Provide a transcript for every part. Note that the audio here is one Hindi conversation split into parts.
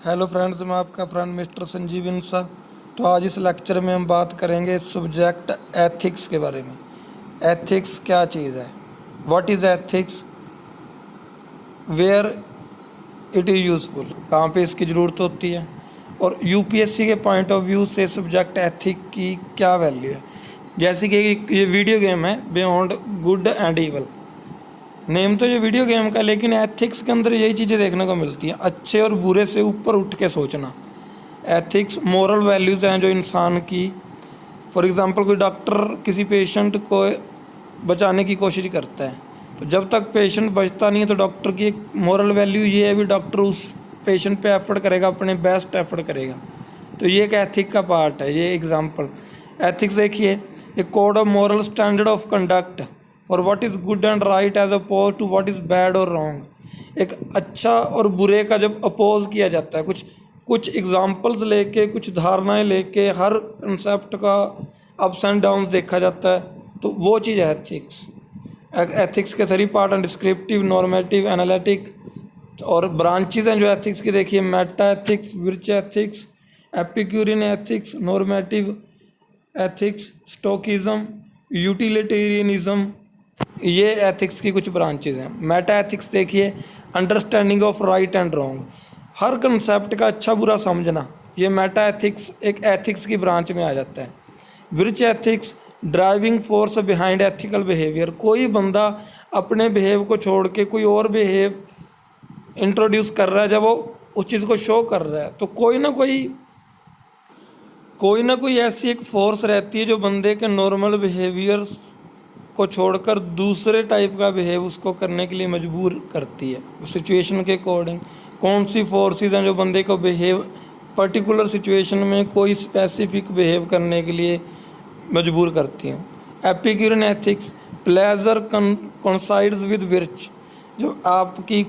हेलो फ्रेंड्स, मैं आपका फ्रेंड मिस्टर संजीव इंसा। तो आज इस लेक्चर में हम बात करेंगे सब्जेक्ट एथिक्स के बारे में। एथिक्स क्या चीज़ है, what is ethics, where it is useful, कहाँ पे इसकी ज़रूरत होती है, और यूपीएससी के पॉइंट ऑफ व्यू से सब्जेक्ट एथिक की क्या वैल्यू है। जैसे कि ये वीडियो गेम है beyond good and evil, name तो ये वीडियो गेम का, लेकिन एथिक्स के अंदर यही चीज़ें देखने को मिलती हैं। अच्छे और बुरे से ऊपर उठ के सोचना। एथिक्स मोरल वैल्यूज़ हैं जो इंसान की, फॉर एग्ज़ाम्पल कोई डॉक्टर किसी पेशेंट को बचाने की कोशिश करता है, तो जब तक पेशेंट बचता नहीं है तो डॉक्टर की एक मोरल वैल्यू ये है भी डॉक्टर उस पेशेंट पे एफर्ट करेगा, अपने बेस्ट एफर्ट करेगा। तो ये एक एथिक का पार्ट है, ये एग्जाम्पल। एथिक्स देखिए, a code of moral standard of conduct for what is good and right as oppose to what is bad और रॉन्ग। एक अच्छा और बुरे का जब अपोज किया जाता है, कुछ एग्जाम्पल्स लेके, कुछ धारणाएं लेके, हर कंसेप्ट का अप्स एंड डाउन देखा जाता है, तो वो चीज़ है एथिक्स। एथिक्स के 3 पार्ट हैं, डिस्क्रिप्टिव, नॉर्मेटिव, एनालिटिक। और ब्रांचेज हैं जो एथिक्स की, देखिए meta ethics, virtue ethics, Epicurean ethics, normative ethics, stoicism, utilitarianism. ये एथिक्स की कुछ ब्रांचेज हैं। मेटा एथिक्स देखिए, understanding of right and wrong, हर कंसेप्ट का अच्छा बुरा समझना, ये मेटा एथिक्स एक एथिक्स की ब्रांच में आ जाता है। Virtue ethics, driving force behind ethical behaviour, कोई बंदा अपने बिहेव को छोड़ के कोई और बिहेव इंट्रोड्यूस कर रहा है, जब वो उस चीज़ को शो कर रहा है, तो कोई ना कोई ऐसी एक फोर्स रहती है जो बंदे के नॉर्मल बिहेवियर को छोड़कर दूसरे टाइप का बिहेव उसको करने के लिए मजबूर करती है। सिचुएशन के अकॉर्डिंग कौन सी फोर्सेस हैं जो बंदे को बिहेव पर्टिकुलर सिचुएशन में कोई स्पेसिफिक बिहेव करने के लिए मजबूर करती हैं। Epicurean ethics, pleasure coincides with virtue, जो आपकी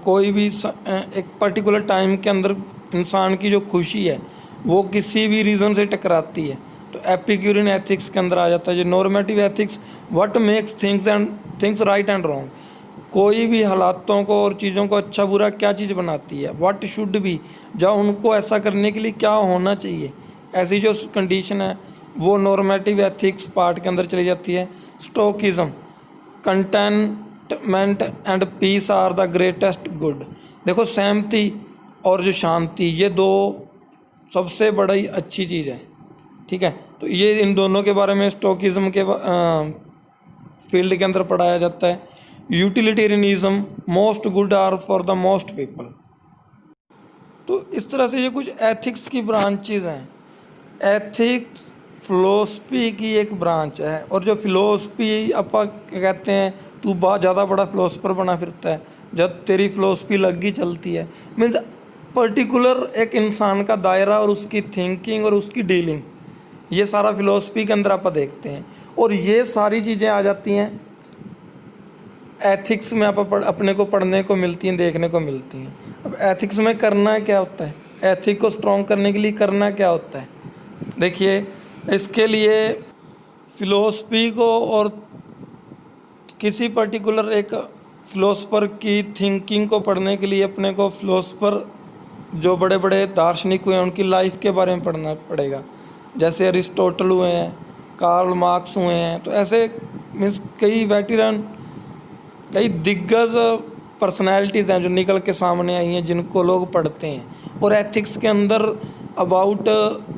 कोई भी एक पर्टिकुलर टाइम के अंदर इंसान की जो खुशी है वो किसी भी रीज़न से टकराती है, तो एपिक्यूरियन एथिक्स के अंदर आ जाता है। जो normative ethics, what makes things right and wrong, कोई भी हालातों को और चीज़ों को अच्छा बुरा क्या चीज़ बनाती है। व्हाट शुड बी, जब उनको ऐसा करने के लिए क्या होना चाहिए, ऐसी जो कंडीशन है वो नॉर्मेटिव एथिक्स पार्ट के अंदर चली जाती है। Stoicism, contentment and peace are the greatest good, देखो सहमति और जो शांति, ये 2 सबसे बड़ी अच्छी चीज़ है, ठीक है। तो ये इन दोनों के बारे में स्टोकिज्म के फील्ड के अंदर पढ़ाया जाता है। Utilitarianism, most good or for the most people. तो इस तरह से ये कुछ एथिक्स की ब्रांचेज हैं। एथिक्स फिलोसफी की एक ब्रांच है, और जो फिलोसफी अपन कहते हैं तू बहुत ज़्यादा बड़ा फिलोसफर बना फिरता है जब तेरी फिलोसफी लग ही चलती है, मीन्स पर्टिकुलर एक इंसान का दायरा और उसकी थिंकिंग और उसकी डीलिंग, ये सारा फिलोसफी के अंदर आप देखते हैं। और ये सारी चीज़ें आ जाती हैं एथिक्स में, आप अपने को पढ़ने को मिलती हैं, देखने को मिलती हैं। अब एथिक्स में करना क्या होता है, एथिक को स्ट्रॉन्ग करने के लिए करना क्या होता है, देखिए इसके लिए फिलोसफी को और किसी पर्टिकुलर एक फिलोसफर की थिंकिंग को पढ़ने के लिए अपने को फिलोसफर जो बड़े बड़े दार्शनिक हुए हैं उनकी लाइफ के बारे में पढ़ना पड़ेगा। जैसे अरिस्टोटल हुए हैं, कार्ल मार्क्स हुए हैं, तो ऐसे मीन्स कई वेटरन, कई दिग्गज पर्सनैलिटीज़ हैं जो निकल के सामने आई हैं, जिनको लोग पढ़ते हैं। और एथिक्स के अंदर अबाउट,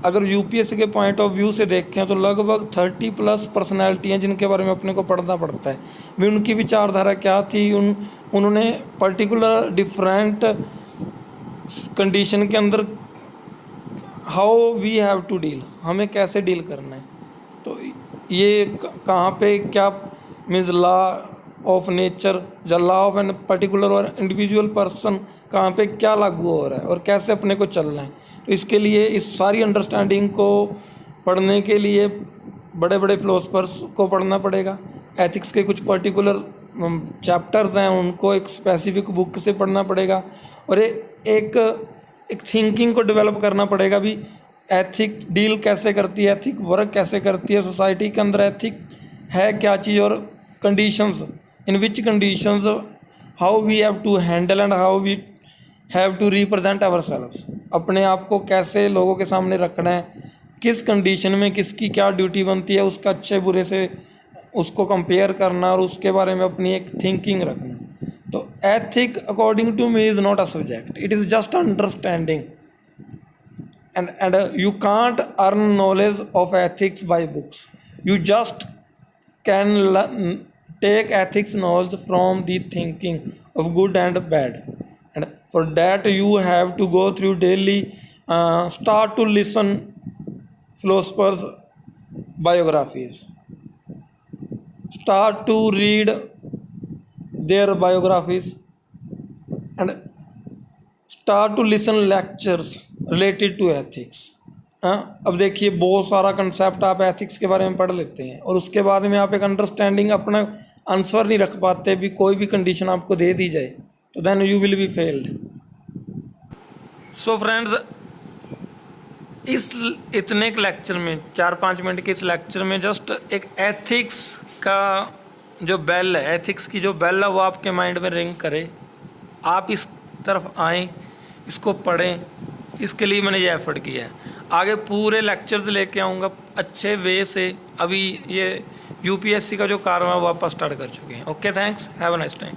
अगर यूपीएससी के पॉइंट ऑफ व्यू से देखें तो लगभग 30+ पर्सनैलिटी हैं जिनके बारे में अपने को पढ़ना पड़ता है भी उनकी विचारधारा क्या थी, उन्होंने पर्टिकुलर डिफरेंट कंडीशन के अंदर how we have to deal, हमें कैसे डील करना है। तो ये कहाँ पे क्या मीन्स लॉ ऑफ नेचर या लॉ ऑफ एन पर्टिकुलर और इंडिविजुअल पर्सन कहाँ पे क्या लागू हो रहा है और कैसे अपने को चलना है। तो इसके लिए इस सारी अंडरस्टैंडिंग को पढ़ने के लिए बड़े बड़े फिलोसफर्स को पढ़ना पड़ेगा। एथिक्स के कुछ पर्टिकुलर चैप्टर्स हैं, उनको एक स्पेसिफिक बुक से पढ़ना पड़ेगा, और एक थिंकिंग को डेवलप करना पड़ेगा भी एथिक डील कैसे करती है, एथिक वर्क कैसे करती है सोसाइटी के अंदर, एथिक है क्या चीज़, और conditions, in which conditions how we have to handle and how we have to represent ourselves, अपने आप को कैसे लोगों के सामने रखना है, किस कंडीशन में किसकी क्या ड्यूटी बनती है, उसका अच्छे बुरे से उसको कंपेयर करना और उसके बारे में अपनी एक थिंकिंग रखना। तो ethic according to me is not a subject, it is just understanding and you can't earn knowledge of ethics by books. You just can take ethics knowledge from the thinking of good and bad, and for that you have to go through daily, start to listen philosophers biographies, start to read their biographies, and start to listen lectures related to ethics. हाँ, अब देखिए बहुत सारा कंसेप्ट आप एथिक्स के बारे में पढ़ लेते हैं और उसके बाद में आप एक अंडरस्टैंडिंग अपना आंसर नहीं रख पाते, भी कोई भी कंडीशन आपको दे दी जाए तो then you will be failed. So friends, इस इतने के लेक्चर में 4-5 मिनट के इस लेक्चर में जस्ट एक एथिक्स का जो बेल है, एथिक्स की जो बेल है वो आपके माइंड में रिंग करे, आप इस तरफ आएँ, इसको पढ़ें, इसके लिए मैंने ये एफ़र्ट किया है। आगे पूरे लेक्चर्स लेके आऊँगा अच्छे वे से। अभी ये यूपीएससी का जो कार्य है वो आप स्टार्ट कर चुके हैं। Okay, thanks, have a nice time.